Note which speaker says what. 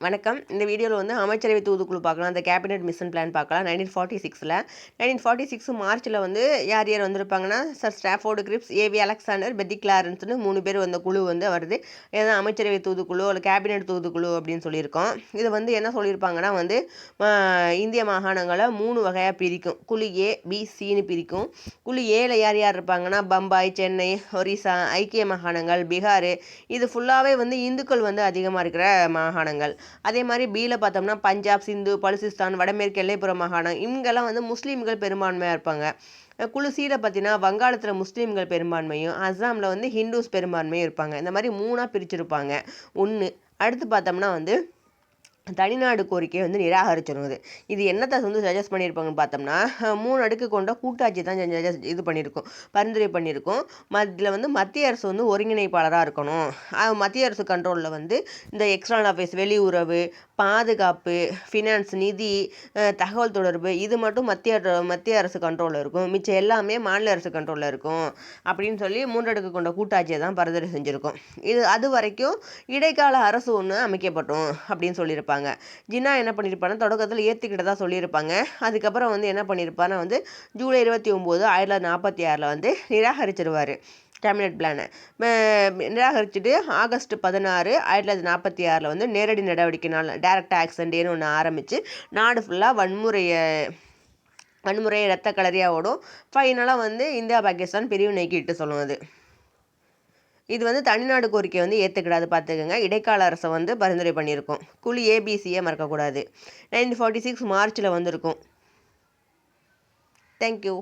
Speaker 1: வணக்கம். இந்த வீடியோவில் வந்து அமைச்சரவை தூதுக்குழு பார்க்கலாம். அந்த கேபினெட் மிஷன் பிளான் பார்க்கலாம். 1946 மார்ச்சில் வந்து யார் யார் வந்திருப்பாங்கன்னா, sir Stafford grips, AV Alexander, பெத்தி கிளாரன்ஸ்னு 3 பேர் வந்த குழு வந்து வருது. இதுதான் அமைச்சரவை தூதுக்குழு அல்ல கேபினெட் தூதுக்குழு அப்படின்னு சொல்லியிருக்கோம். இது வந்து என்ன சொல்லியிருப்பாங்கன்னா வந்து இந்திய மாகாணங்களை 3 வகையாக பிரிக்கும். குழு ஏ, பி, சின்னு பிரிக்கும். குழு ஏல யார் யார் இருப்பாங்கன்னா, பம்பாய், சென்னை, ஒரிசா, ஐக்கிய மாகாணங்கள், பீகார், இது ஃபுல்லாகவே வந்து இந்துக்கள் வந்து அதிகமாக இருக்கிற மாகாணங்கள். அதே மாதிரி பியில் பார்த்தோம்னா பஞ்சாப், சிந்து, பலுசிஸ்தான், வடமேற்கு எல்லைப்புற மாகாணம், இவங்கெல்லாம் வந்து முஸ்லீம்கள் பெரும்பான்மையாக இருப்பாங்க. குழு சீல பார்த்தீங்கன்னா வங்காளத்தில் முஸ்லீம்கள் பெரும்பான்மையும், அஸ்ஸாமில் வந்து ஹிந்துஸ் பெரும்பான்மையும் இருப்பாங்க. இந்த மாதிரி 3ஆக பிரிச்சிருப்பாங்க. ஒன்று. அடுத்து பார்த்தோம்னா வந்து தனிநாடு கோரிக்கையை வந்து நிராகரிச்சிருந்தது. இது என்னத்தை வந்து சஜஸ்ட் பண்ணியிருப்பாங்கன்னு பார்த்தோம்னா 3 அடுக்கு கொண்ட கூட்டாட்சி தான் இது பண்ணியிருக்கோம், பரிந்துரை பண்ணியிருக்கோம். இதில் வந்து மத்திய அரசு வந்து ஒருங்கிணைப்பாளராக இருக்கணும். மத்திய அரசு கண்ட்ரோலில் வந்து இந்த எக்ஸ்டர்னல் அஃபேர்ஸ், வெளியுறவு, பாதுகாப்பு, ஃபினான்ஸ், நிதி, தகவல் தொடர்பு, இது மட்டும் மத்திய அரசு கண்ட்ரோலில் இருக்கும். மிச்சம் எல்லாமே மாநில அரசு கண்ட்ரோலில் இருக்கும் அப்படின்னு சொல்லி 3 அடுக்கு கொண்ட கூட்டாட்சியை தான் பரிந்துரை செஞ்சுருக்கோம். இது அது வரைக்கும் இடைக்கால அரசு ஒன்று அமைக்கப்பட்டோம் அப்படின்னு சொல்லியிருப்பாங்க. ஜின்னா என்ன பண்ணியிருப்பாங்கன்னா தொடக்கத்தில் ஏற்றுக்கிட்டதா சொல்லியிருப்பாங்க. அதுக்கப்புறம் வந்து என்ன பண்ணியிருப்பாருன்னா வந்து ஜூலை 29, 1946 வந்து நிராகரிச்சிருவார் கேபினெட் பிளானை. நிராகரிச்சுட்டு ஆகஸ்ட் 16, 1946 வந்து நேரடி நடவடிக்கைனால டைரக்ட் ஆக்ஷன் டேன்னு ஒன்று ஆரம்பித்து நாடு ஃபுல்லாக வன்முறை ரத்த கலரியாக ஓடும். ஃபைனலாக வந்து இந்தியா பாகிஸ்தான் பிரிவு நீக்கிட்டு சொல்லுவது. இது வந்து தனிநாடு கோரிக்கை வந்து ஏற்றுக்கிடாது பார்த்துக்கோங்க. இடைக்கால அரசை வந்து பரிந்துரை பண்ணியிருக்கோம். குழு ஏபிசியை மறக்கக்கூடாது. 1946 மார்ச்சில் வந்திருக்கும். தேங்க்யூ.